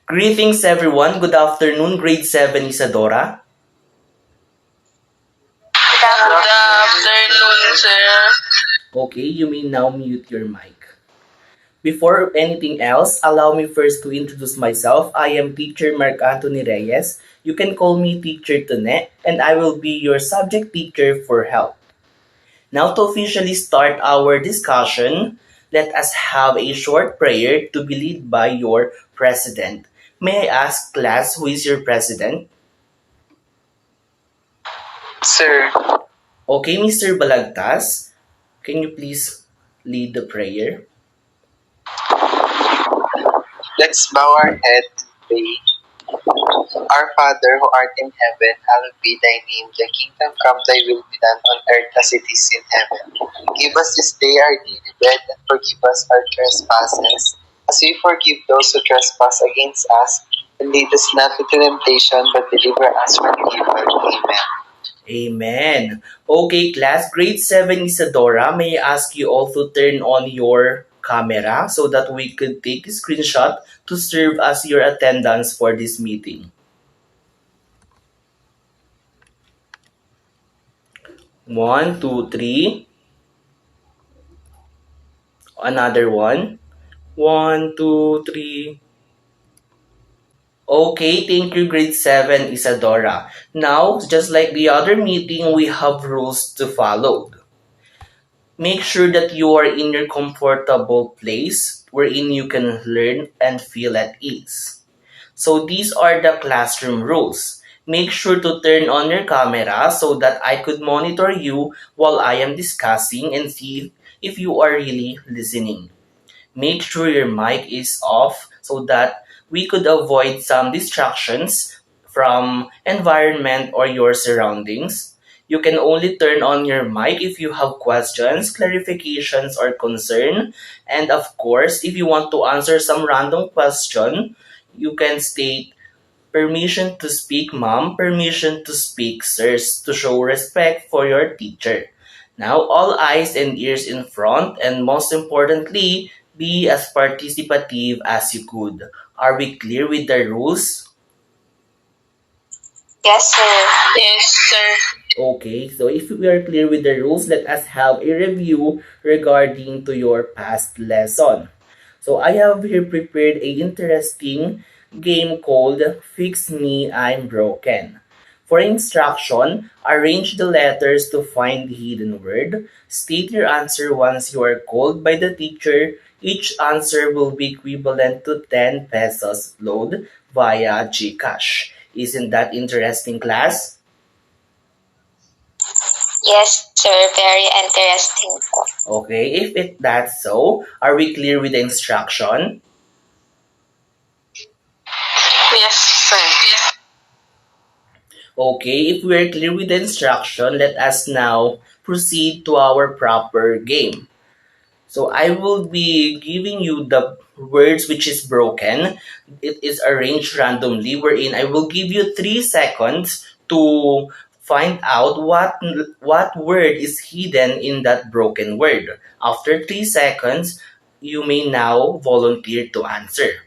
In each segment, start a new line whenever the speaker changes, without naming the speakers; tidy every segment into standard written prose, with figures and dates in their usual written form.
Greetings everyone. Good afternoon, grade 7 Isadora.
Good afternoon, sir.
Okay, you may now mute your mic. Before anything else, allow me first to introduce myself. I am teacher Mark Anthony Reyes. You can call me teacher Tune, and I will be your subject teacher for health. Now to officially start our discussion, let us have a short prayer to be led by your president. May I ask class who is your president?
Sir,
Okay, Mr. Balagtas, can you please lead the prayer?
let's bow our head and pray. Our Father who art in heaven, hallowed be thy name. Thy kingdom come, thy will be done on earth as it is in heaven. Give us this day our daily bread and forgive us our trespasses, as we forgive those who trespass against us. And lead us not into temptation, but deliver us from evil. Amen.
Amen. Okay, class, grade 7 Isadora, may I ask you all to turn on your camera so that we could take a screenshot to serve as your attendance for this meeting. One, two, three. Another one. One, two, three. Okay, thank you, grade 7 Isadora. Now, just like the other meeting, we have rules to follow. Make sure that you are in your comfortable place wherein you can learn and feel at ease. So these are the classroom rules. Make sure to turn on your camera so that I could monitor you while I am discussing and see if you are really listening. Make sure your mic is off so that we could avoid some distractions from environment or your surroundings. You can only turn on your mic if you have questions, clarifications, or concern. And of course, if you want to answer some random question, you can state permission to speak mom, permission to speak sirs to show respect for your teacher. Now, all eyes and ears in front, and most importantly, be as participative as you could. Are we clear with the rules?
Yes, sir. Yes, sir.
Okay, so if we are clear with the rules, let us have a review regarding to your past lesson. So I have here prepared a interesting game called Fix Me I'm Broken. For instruction, arrange the letters to find the hidden word. State your answer once you are called by the teacher. Each answer will be equivalent to 10 pesos load via GCash. Isn't that interesting, class?
Yes, sir. Very interesting po.
Okay, if that's so, are we clear with the instruction?
Yes, sir.
Okay, if we're clear with the instruction, let us now proceed to our proper game. So I will be giving you the words which is broken. It is arranged randomly wherein I will give you 3 seconds to find out what word is hidden in that broken word. After 3 seconds, you may now volunteer to answer.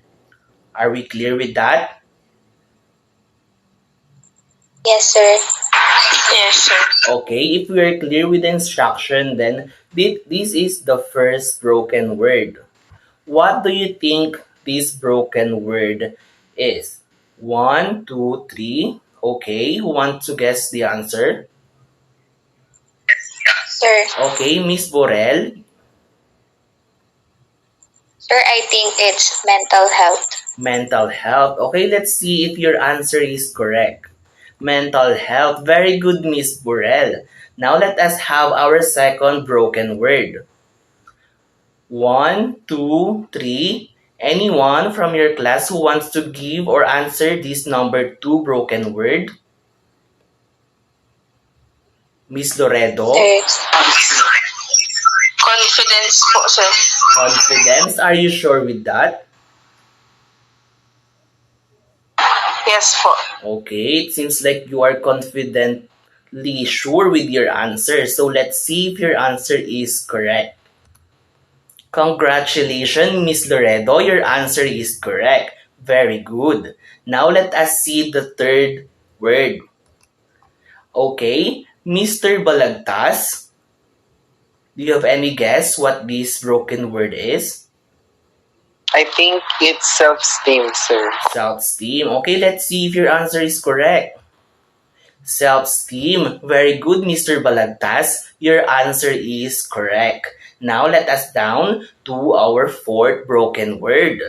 Are we clear with that?
Yes, sir. Yes, sir.
Okay, if we are clear with the instruction, then this is the first broken word. What do you think this broken word is? One, two, three. Okay, who wants to guess the answer?
Sir.
Okay, Miss Borel.
Sir, I think it's mental health.
Mental health. Okay, let's see if your answer is correct. Mental health. Very good, Miss Borel. Now let us have our second broken word. One, two, three. Anyone from your class who wants to give or answer this number 2 broken word? Miss Loredo?
Sir. Confidence po, sir.
Confidence? Are you sure with that?
Yes po.
Okay, it seems like you are confidently sure with your answer. So let's see if your answer is correct. Congratulations, Miss Loredo. Your answer is correct. Very good. Now let us see the third word. Okay, Mr. Balagtas, do you have any guess what this broken word is?
I think it's self-esteem, sir.
Self-esteem. Okay, let's see if your answer is correct. Self-esteem. Very good, Mr. Balagtas. Your answer is correct. Now let us down to our fourth broken word.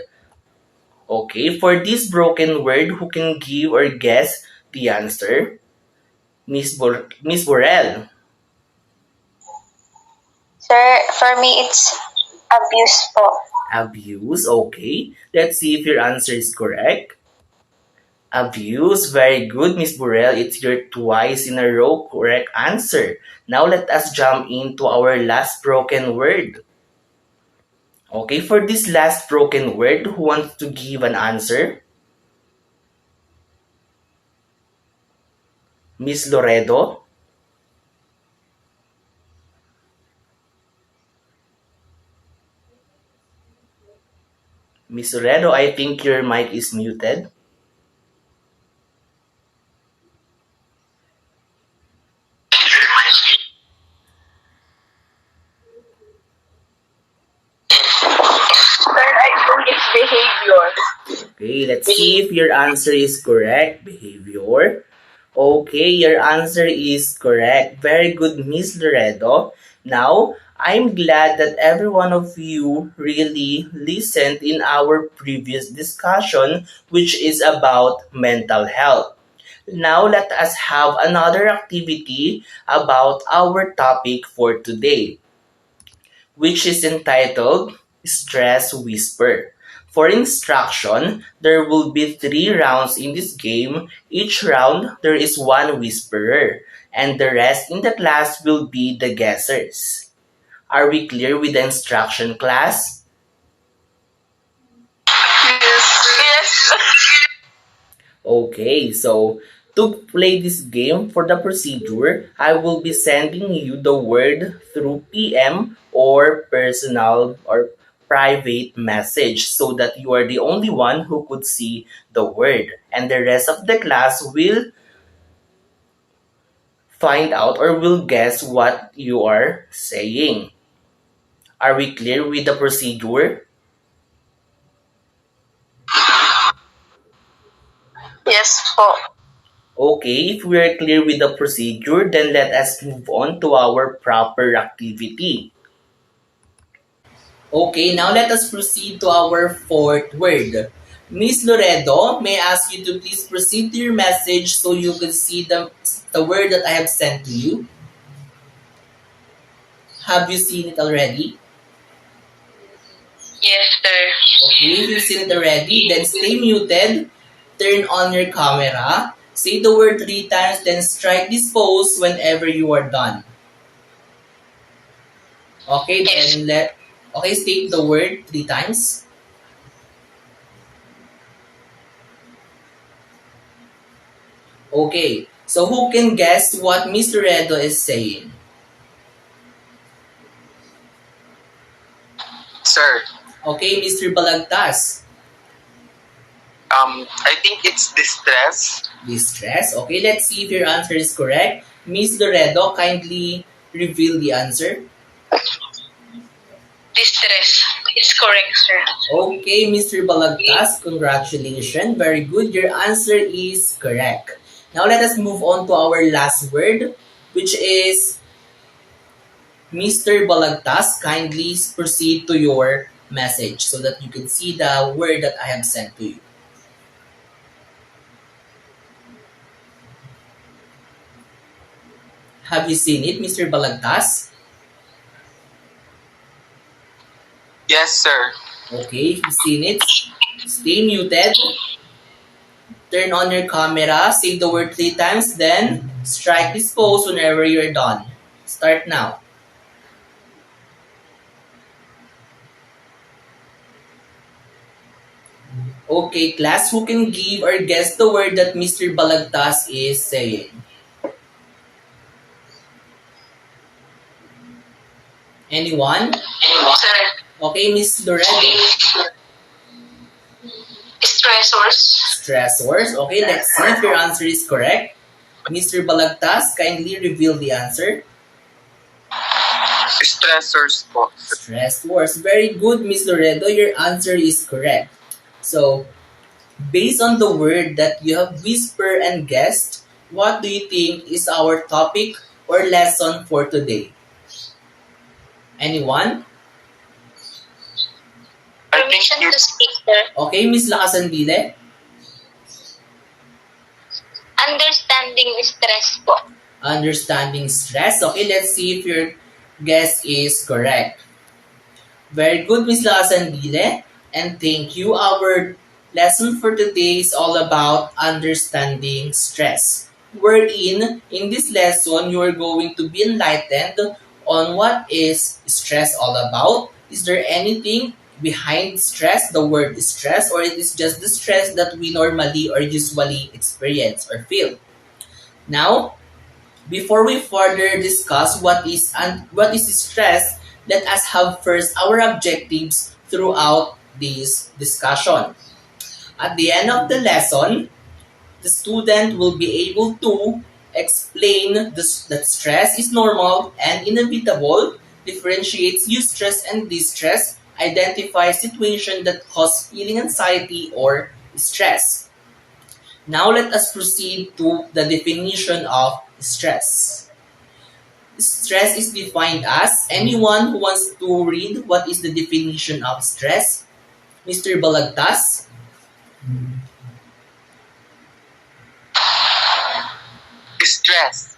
Okay, for this broken word, who can give or guess the answer? Miss Borel.
Sir, for me, it's abuse po.
Abuse. Okay. Let's see if your answer is correct. Abuse. Very good, Miss Burrell. It's your twice in a row correct answer. Now let us jump into our last broken word. Okay, for this last broken word, who wants to give an answer? Miss Loredo? Miss Loredo, I think your mic is muted.
Sir, I think it's behavior.
Okay, let's see if your answer is correct. Behavior. Okay, your answer is correct. Very good, Miss Loredo. Now, I'm glad that every one of you really listened in our previous discussion, which is about mental health. Now, let us have another activity about our topic for today, which is entitled Stress Whisper. For instruction, there will be 3 rounds in this game. Each round, there is one whisperer, and the rest in the class will be the guessers. Are we clear with the instruction, class?
Yes.
Okay, so to play this game, for the procedure, I will be sending you the word through PM or personal or private message so that you are the only one who could see the word, and the rest of the class will find out or will guess what you are saying. Are we clear with the procedure?
Yes po.
Okay, if we are clear with the procedure, then let us move on to our proper activity. Okay, now let us proceed to our fourth word. Miss Loredo, may I ask you to please proceed to your message so you can see the word that I have sent to you? Have you seen it already?
Yes, sir.
Okay, if you've seen it already, then stay muted, turn on your camera, say the word 3 times, then strike this pose whenever you are done. Okay, then state the word 3 times. Okay, so who can guess what Mr. Redo is saying?
Sir,
Okay, Mr. Balagtas.
I think it's distress.
Distress. Okay, let's see if your answer is correct. Miss Loredo, kindly reveal the answer.
Distress. It's correct, sir.
Okay, Mr. Balagtas, congratulations. Very good. Your answer is correct. Now let us move on to our last word, which is Mr. Balagtas. Kindly proceed to your message so that you can see the word that I have sent to you. Have you seen it, Mr. Balagtas?
Yes, sir.
Okay, if you've seen it, stay muted. Turn on your camera, say the word 3 times, then strike this pose whenever you're done. Start now. Okay, class, who can give or guess the word that Mr. Balagtas is saying? Anyone?
Sir,
Okay, Miss Loredo.
Stressors.
Stressors. Okay, let's see if your answer is correct. Mr. Balagtas, kindly reveal the answer.
Stressors po.
Stressors. Very good, Miss Loredo. Your answer is correct. So, based on the word that you have whisper and guessed, what do you think is our topic or lesson for today? Anyone?
Permission to speak, sir.
Okay, Miss Lakasandile?
Understanding stress po.
Understanding stress. Okay, let's see if your guess is correct. Very good, Miss Lakasandile. And thank you. Our lesson for today is all about understanding stress. Wherein, in this lesson, you are going to be enlightened on what is stress all about. Is there anything behind stress, the word stress, or it is just the stress that we normally or usually experience or feel? Now, before we further discuss what is stress, let us have first our objectives throughout this discussion. At the end of the lesson, the student will be able to explain that stress is normal and inevitable, differentiates eustress and distress, identify situations that cause feeling anxiety or stress. Now let us proceed to the definition of stress. Stress is defined as anyone who wants to read what is the definition of stress. Mr. Balagtas.
Stress.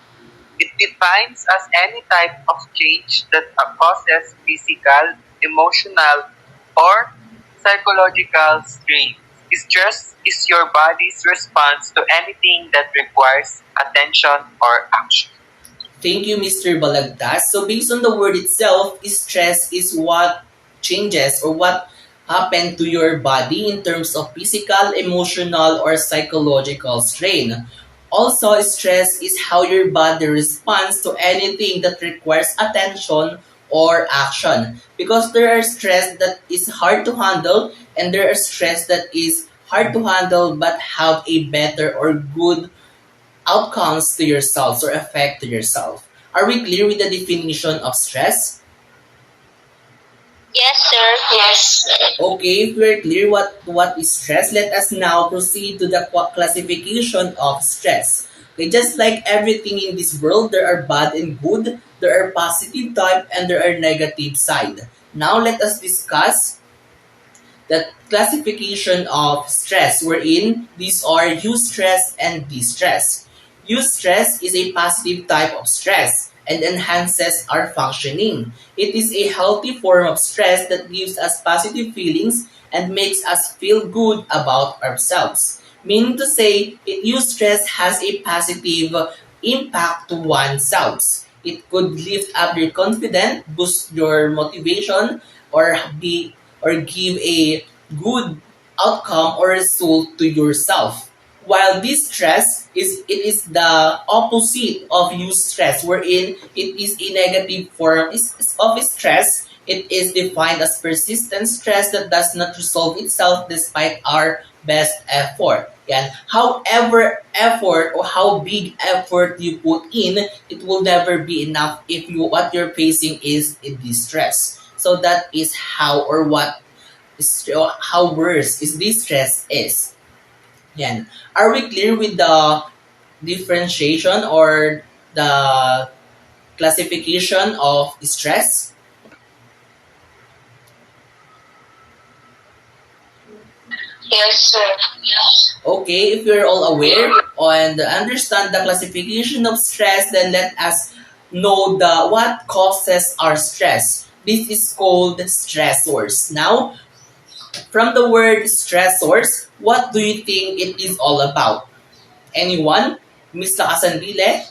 It defines as any type of change that causes physical, emotional, or psychological strain. Stress is your body's response to anything that requires attention or action.
Thank you, Mr. Balagtas. So based on the word itself, stress is what changes or what happened to your body in terms of physical, emotional, or psychological strain. Also, stress is how your body responds to anything that requires attention or action. Because there are stress that is hard to handle and there are stress that is hard to handle but have a better or good outcomes to yourselves or effect to yourself. Are we clear with the definition of stress?
Yes, sir. Yes.
Okay, if we're clear what is stress, let us now proceed to the classification of stress. Okay, just like everything in this world, there are bad and good, there are positive type, and there are negative side. Now let us discuss the classification of stress, wherein these are eustress and distress. Eustress is a positive type of stress and enhances our functioning. It is a healthy form of stress that gives us positive feelings and makes us feel good about ourselves. Meaning to say, eustress has a positive impact to oneself. It could lift up your confidence, boost your motivation, or be or give a good outcome or result to yourself. While this stress is the opposite of eustress, wherein it is a negative form of stress. It is defined as persistent stress that does not resolve itself despite our best effort. Yan. However effort or how big effort you put in, it will never be enough if what you're facing is a distress. So that is how or what how worse is distress is. Yan. Are we clear with the differentiation or the classification of stress?
Yes, sir.
Okay, if you're all aware and understand the classification of stress, then let us know the what causes our stress. This is called stressors. Now, from the word stressors, what do you think it is all about? Anyone? Miss Lakasandile?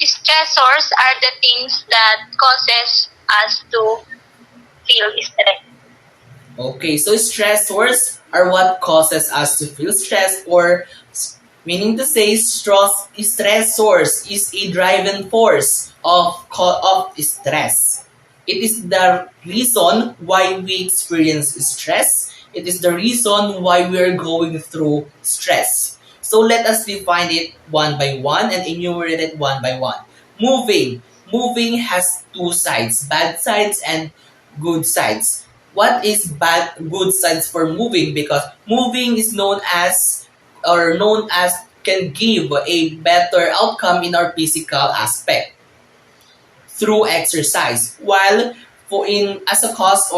Stressors are the things that causes us to feel stress.
Okay, so stressors are what causes us to feel stressed, or meaning to say stressors is a driving force of stress. It is the reason why we experience stress. It is the reason why we are going through stress. So let us define it one by one and enumerate it one by one. Moving. Moving has two sides, bad sides and good sides. What is bad good sides for moving? Because moving is known as can give a better outcome in our physical aspect through exercise. While for in as a cause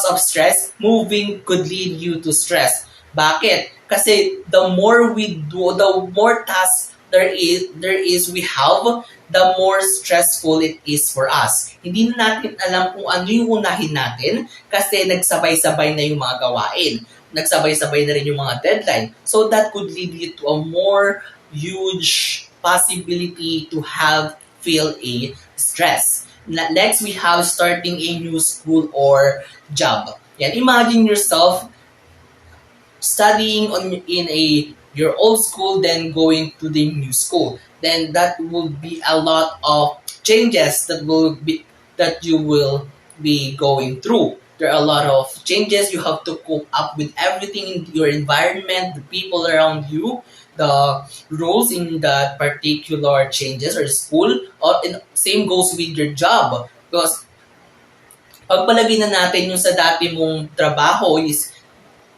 of stress, moving could lead you to stress. Bakit? Kasi the more we do, the more tasks there is we have, the more stressful it is for us. Hindi na natin alam kung ano yung unahin natin kasi nagsabay-sabay na yung mga gawain. Nagsabay-sabay na rin yung mga deadline. So that could lead you to a more huge possibility to feel a stress. Next, we have starting a new school or job. Yan, imagine yourself studying in your old school, then going to the new school. Then that will be a lot of changes that you will be going through. There are a lot of changes. You have to cope up with everything in your environment, the people around you, the rules in that particular changes or school. Or same goes with your job. Because pagpalagay na natin yung sa dati mong trabaho is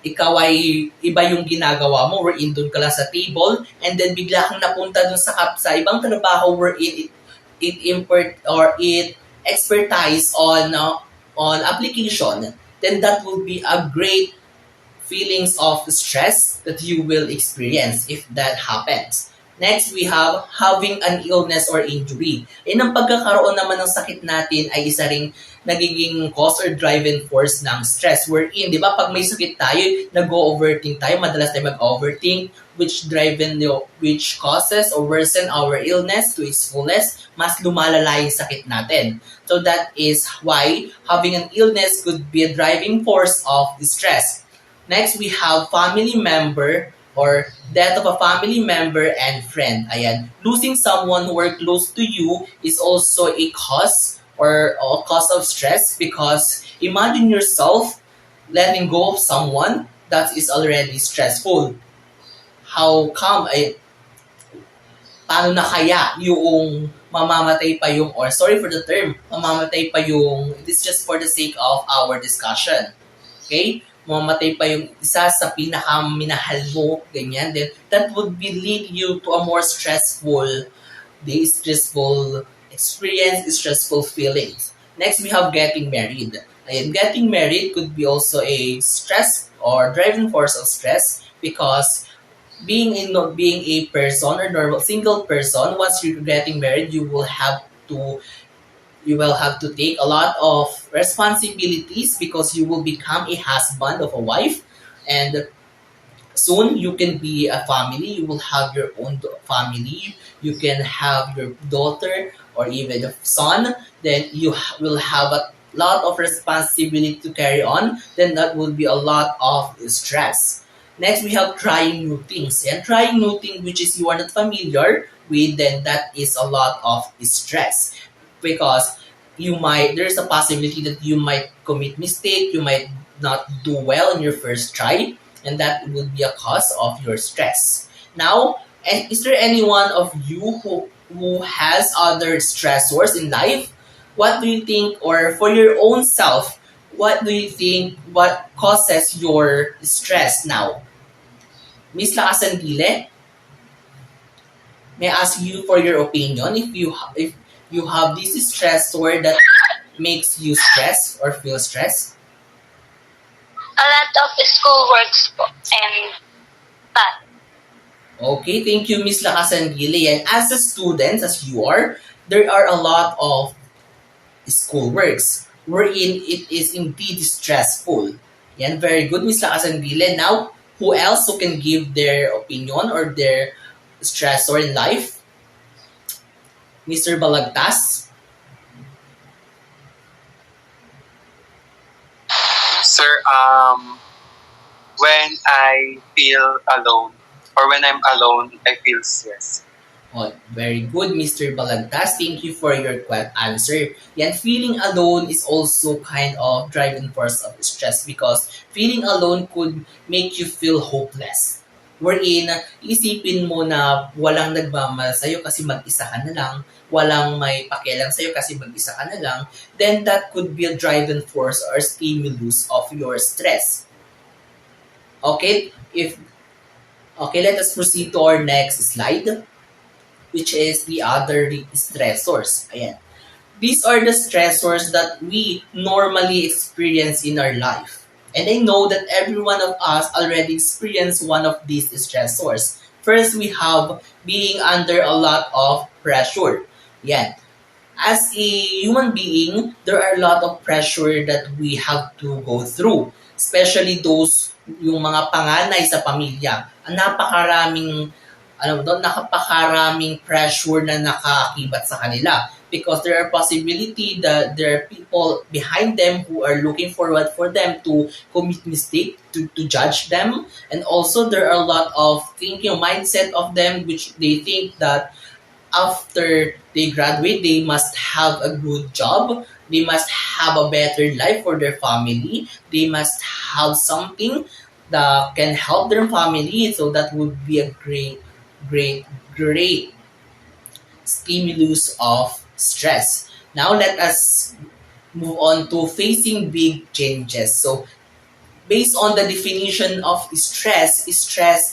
ikaw ay iba yung ginagawa mo, wherein doon ka lang sa table, and then bigla kang napunta doon sa ibang trabaho wherein it import or it expertise on application, then that will be a great feelings of stress that you will experience if that happens. Next, we have having an illness or injury. Ang pagkakaroon naman ng sakit natin ay isa ring nagiging cause or driving force ng stress. Wherein, di ba, pag may sakit tayo, nag-overthink tayo, madalas tayo mag-overthink, which causes or worsen our illness to its fullest, mas lumalala yung sakit natin. So that is why having an illness could be a driving force of stress. Next, we have family member or death of a family member and friend. Ayan. Losing someone who are close to you is also a cause or a cause of stress because imagine yourself letting go of someone that is already stressful. How come paano na kaya yung mamamatay pa yung, or sorry for the term, mamamatay pa yung, this is just for the sake of our discussion. Okay? Mamatay pa yung isa sa pinakaminahal mo, ganyan, then that would lead you to a more stressful experience, stressful feelings. Next, we have getting married. And getting married could be also a stress or driving force of stress because being a person or normal single person, once you're getting married, you will have to take a lot of responsibilities because you will become a husband of a wife, and soon you can be a family. You will have your own family. You can have your daughter or even a son. Then you will have a lot of responsibility to carry on. Then that will be a lot of stress. Next, we have trying new things. And trying new things which is you are not familiar with, then that is a lot of stress because there's a possibility that you might commit mistake, you might not do well in your first try, and that would be a cause of your stress. Now, is there anyone of you who has other stressors in life? What do you think, or for your own self, what do you think, what causes your stress now? Miss Lakasandile, may I ask you for your opinion if you have this stressor that makes you stress or feel stress?
A lot of school works po and that.
Okay, thank you, Miss Lakasandile. And as a student, as you are, there are a lot of school works wherein it is indeed stressful. Yan, very good, Miss Lakasandile. Now, who else who can give their opinion or their stressor in life? Mr. Balagtas?
Sir, when I feel alone or when I'm alone, I feel stress.
Oh, very good, Mr. Balagtas. Thank you for your answer. Yan, feeling alone is also kind of driving force of stress because feeling alone could make you feel hopeless. Wherein, isipin mo na walang nagmamahal sa'yo kasi mag-isa ka na lang, walang may pakialam sa'yo kasi mag-isa ka na lang, then that could be a driving force or stimulus of your stress. Okay, let us proceed to our next slide, which is the other stressors. Ayan. These are the stressors that we normally experience in our life. And I know that every one of us already experienced one of these stressors. First, we have being under a lot of pressure. Yan. As a human being, there are a lot of pressure that we have to go through. Especially those, yung mga panganay sa pamilya. Ang napakaraming pressure na nakakibat sa kanila because there are possibility that there are people behind them who are looking forward for them to commit mistake, to judge them, and also there are a lot of thinking mindset of them which they think that after they graduate they must have a good job, they must have a better life for their family, they must have something that can help their family, so that would be a great stimulus of stress. Now let us move on to facing big changes. So based on the definition of stress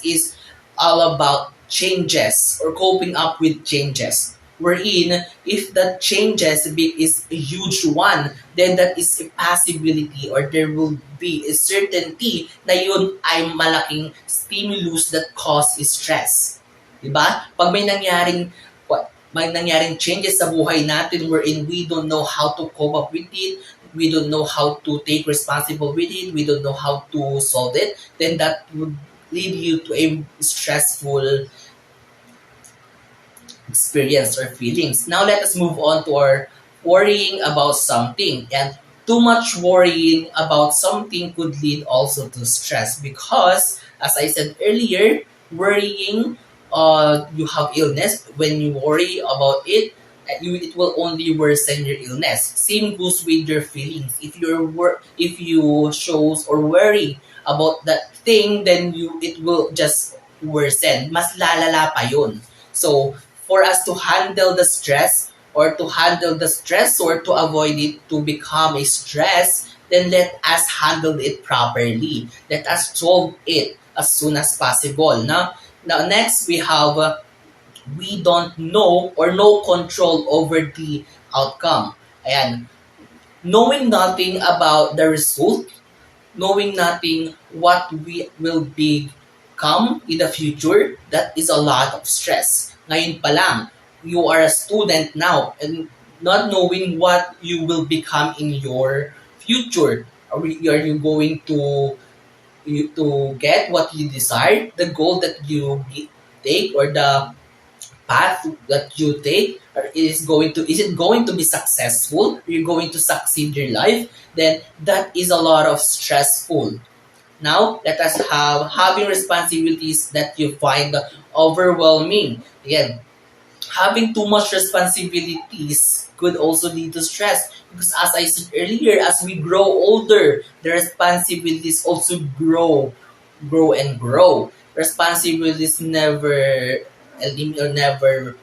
is all about changes or coping up with changes. Wherein, if the changes is a huge one, then that is a possibility or there will be a certainty na yun ay malaking stimulus that cause stress. Diba? Pag may nangyaring changes sa buhay natin wherein we don't know how to cope up with it, we don't know how to take responsible with it, we don't know how to solve it, then that would lead you to a stressful experience or feelings. Now let us move on to our worrying about something. And too much worrying about something could lead also to stress because, as I said earlier, worrying, you have illness. When you worry about it, it will only worsen your illness. Same goes with your feelings. If you shows or worry about that thing, then it will just worsen. Mas lalala pa yun. So, for us to handle the stress or to handle the stress or to avoid it to become a stress, then let us handle it properly. Let us solve it as soon as possible. Now next we have we don't know or no control over the outcome. Ayan. Knowing nothing about the result, knowing nothing what we will become in the future, that is a lot of stress. Ngayon pa lang, you are a student now and not knowing what you will become in your future. Are you going to get what you desire, the goal that you take or the path that you take is it going to be successful? Are you going to succeed your life? Then that is a lot of stressful. Now let us having responsibilities that you find overwhelming. Again, having too much responsibilities could also lead to stress because as I said earlier, as we grow older, the responsibilities also grow and grow. Responsibilities never eliminate or never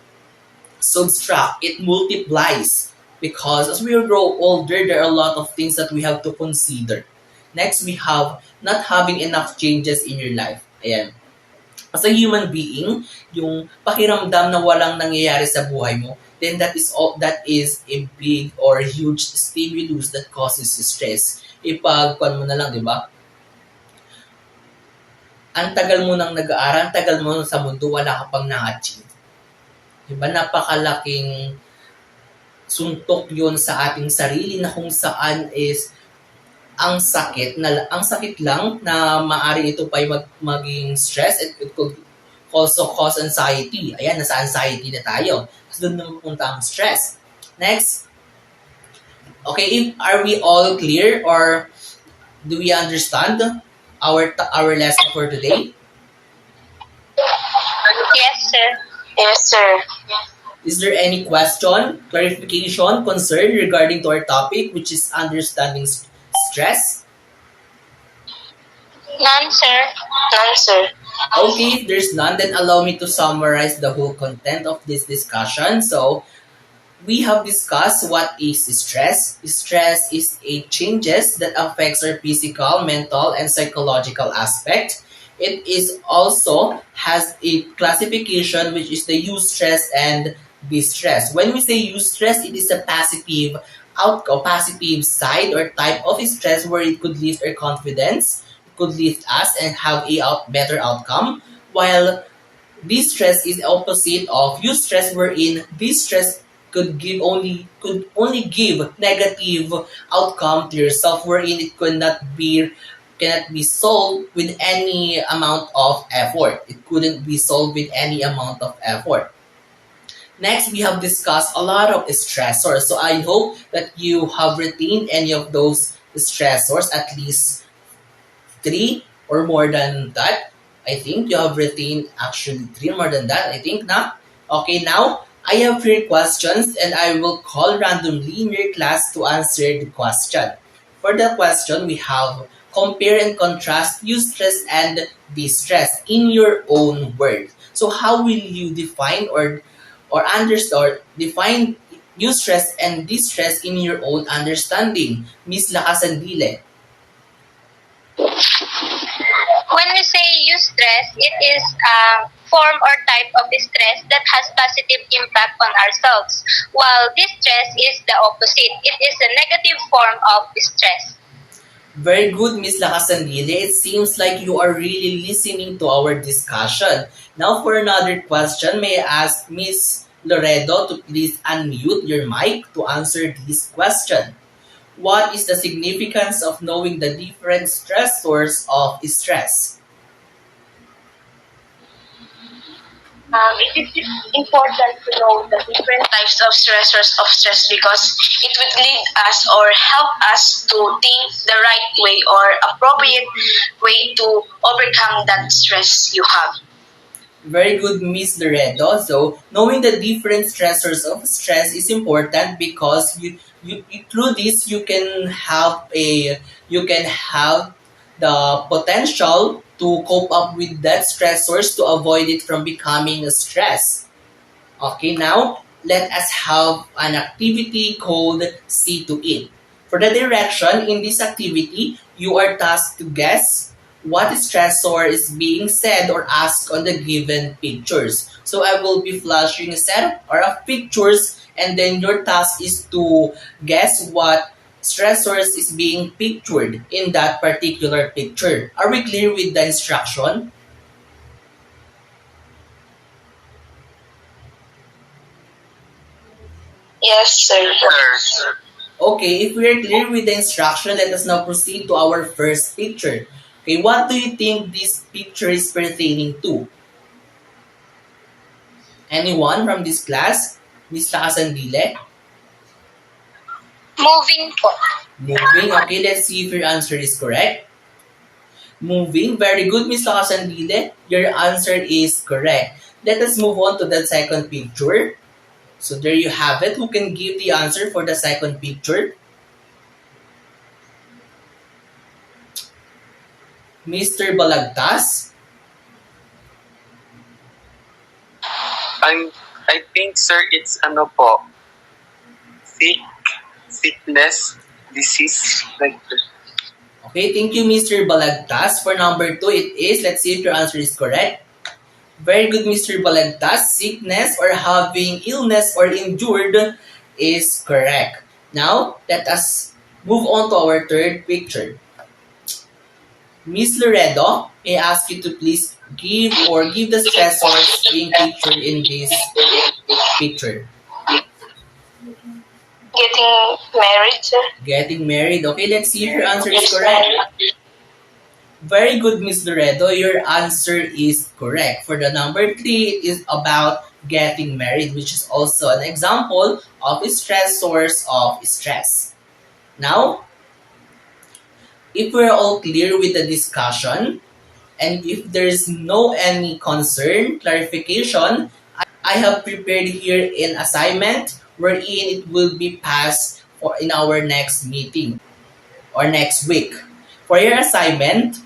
subtract, it multiplies because as we grow older, there are a lot of things that we have to consider. Next, we have not having enough changes in your life. Ayan. As a human being, yung pakiramdam na walang nangyayari sa buhay mo, then that is a big or huge stimulus that causes stress. Ipagkuhan mo na lang, di ba? Ang tagal mo nang nag-aaral, ang tagal mo sa mundo, wala ka pang na-achieve. Diba? Napakalaking suntok yon sa ating sarili na kung saan is ang sakit lang na maaari ito pa maging stress. It could also cause anxiety. Ayan, nasa anxiety na tayo. Kasi doon na pupunta ang stress. Next. Okay, are we all clear or do we understand our lesson for today?
Yes, sir. Yes, sir.
Is there any question, clarification, concern regarding to our topic, which is understanding stress?
None, sir. None, sir.
Okay, if there's none, then allow me to summarize the whole content of this discussion. So, we have discussed what is stress. Stress is a changes that affects our physical, mental, and psychological aspect. It is also has a classification which is the eustress and distress. When we say eustress, it is a passive outcome, passive side or type of stress where it could lift our confidence, it could lift us and have a better outcome. While distress is opposite of eustress, wherein distress could only give negative outcome to yourself, wherein it cannot be solved with any amount of effort. It couldn't be solved with any amount of effort. Next, we have discussed a lot of stressors. So I hope that you have retained any of those stressors, at least three or more than that. I think you have retained actually three more than that. I think na. Okay, now I have three questions and I will call randomly in your class to answer the question. For the question, we have compare and contrast eustress and distress in your own word. So how will you define or understand or define eustress and distress in your own understanding? Miss Lacasandile.
When we say eustress, it is a form or type of stress that has positive impact on ourselves, while distress is the opposite. It is a negative form of stress.
Very good, Miss Lacasandile. It seems like you are really listening to our discussion. Now, for another question, may I ask Miss Loredo to please unmute your mic to answer this question. What is the significance of knowing the different stressors of stress?
It is important to know the different types of stressors of stress because it would lead us or help us to think the right way or appropriate way to overcome that stress you have.
Very good, Miss Loredo. So, knowing the different stressors of stress is important because through this you can have the potential to cope up with that stressors to avoid it from becoming a stress. Okay, now let us have an activity called See to It. For the direction in this activity, you are tasked to guess what stressor is being said or asked on the given pictures. So I will be flashing a set of pictures and then your task is to guess what stressors is being pictured in that particular picture. Are we clear with the instruction?
Yes, sir.
Sir.
Okay, if we are clear with the instruction, let us now proceed to our first picture. Okay, what do you think this picture is pertaining to? Anyone from this class? Miss Sandile?
Moving po.
Moving. Okay, let's see if your answer is correct. Moving. Very good, Miss Sandile. Your answer is correct. Let us move on to the second picture. So there you have it. Who can give the answer for the second picture? Mr. Balagtas?
I think, sir, it's ano po, sickness, disease, like that.
Okay, thank you, Mr. Balagtas. For number 2, it is, let's see if your answer is correct. Very good, Mr. Balagtas. Sickness or having illness or injured is correct. Now, let us move on to our third picture. Miss Loredo, may I ask you to please give the stressors being pictured in this picture.
Getting married, sir.
Getting married. Okay, let's see if your answer is correct. Very good, Miss Loredo. Your answer is correct. For the number 3, it is about getting married, which is also an example of a stressors of stress. Now, if we're all clear with the discussion, and if there's no any concern, clarification, I have prepared here an assignment wherein it will be passed in our next meeting or next week. For your assignment,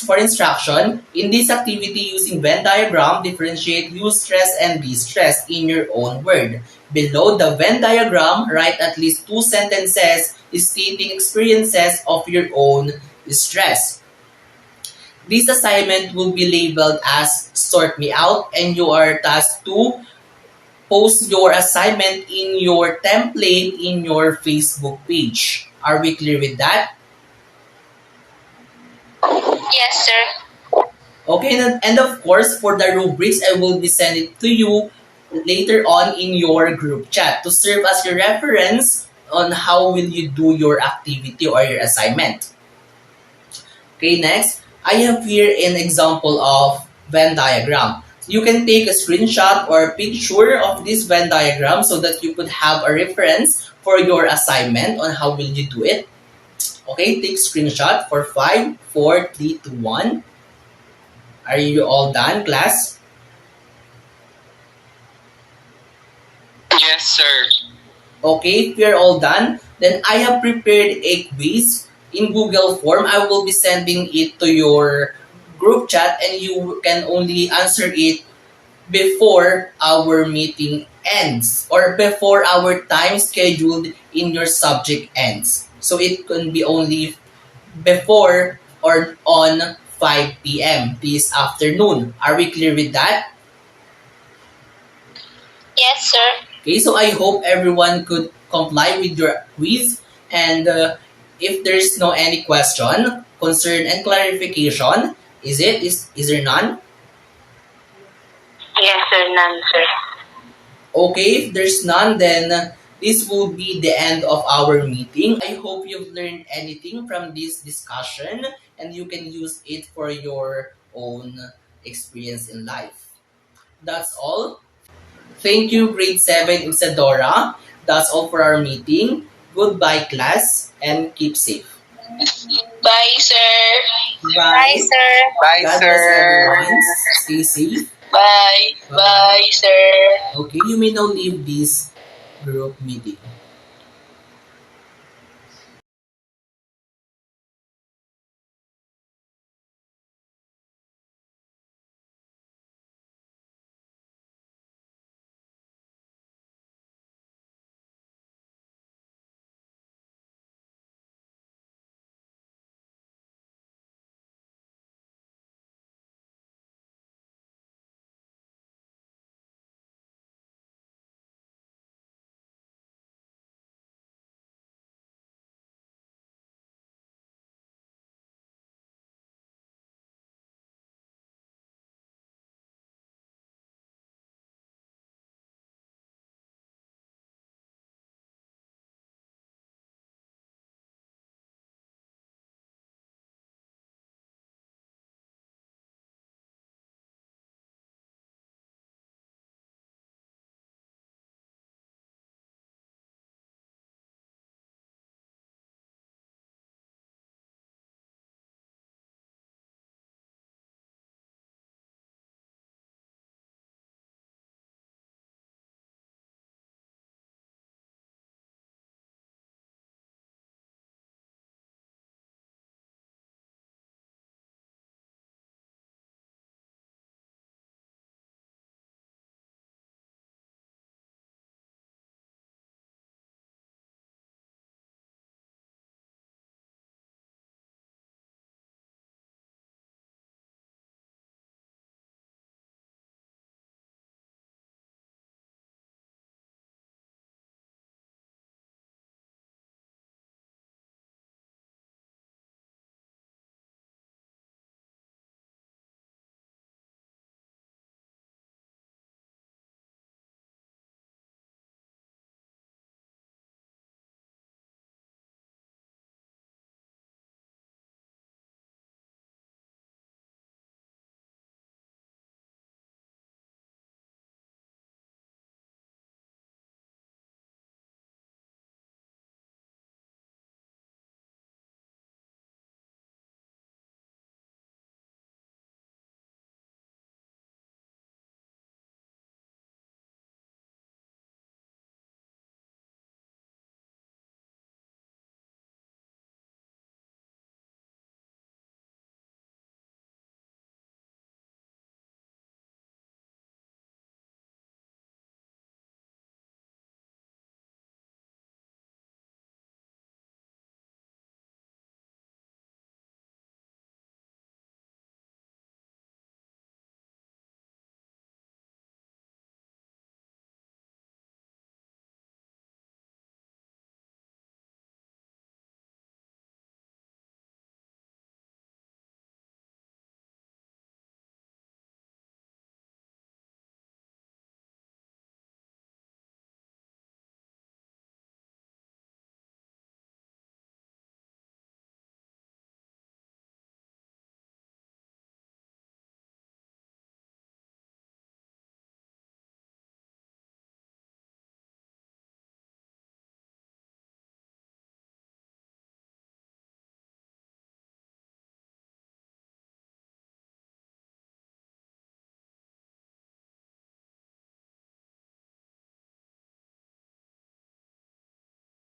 for instruction, in this activity using Venn diagram, differentiate eustress and distress in your own word. Below the Venn diagram, write at least 2 sentences stating experiences of your own stress. This assignment will be labeled as Sort Me Out, and you are tasked to post your assignment in your template in your Facebook page. Are we clear with that?
Yes, sir.
Okay, and of course, for the rubrics, I will be sending it to you later on in your group chat to serve as your reference on how will you do your activity or your assignment. Okay, next, I have here an example of Venn diagram. You can take a screenshot or a picture of this Venn diagram so that you could have a reference for your assignment on how will you do it. Okay, take screenshot for 5, 4, 3, 2, 1. Are you all done, class?
Yes, sir.
Okay, if you're all done, then I have prepared a quiz in Google form. I will be sending it to your group chat and you can only answer it before our meeting ends or before our time scheduled in your subject ends. So it can be only before or on 5 p.m. this afternoon. Are we clear with that?
Yes, sir.
Okay, so I hope everyone could comply with your quiz. And if there's no any question, concern, and clarification, is there none?
Yes, sir. None, sir.
Okay, if there's none, then this will be the end of our meeting. I hope you've learned anything from this discussion and you can use it for your own experience in life. That's all. Thank you, grade 7 Isadora. That's all for our meeting. Goodbye, class, and keep safe.
Bye, sir.
Bye.
sir.
Bye,
God bless
sir.
everyone. Stay safe.
Bye.
Bye.
Bye, sir.
Okay, you may now leave this group meeting.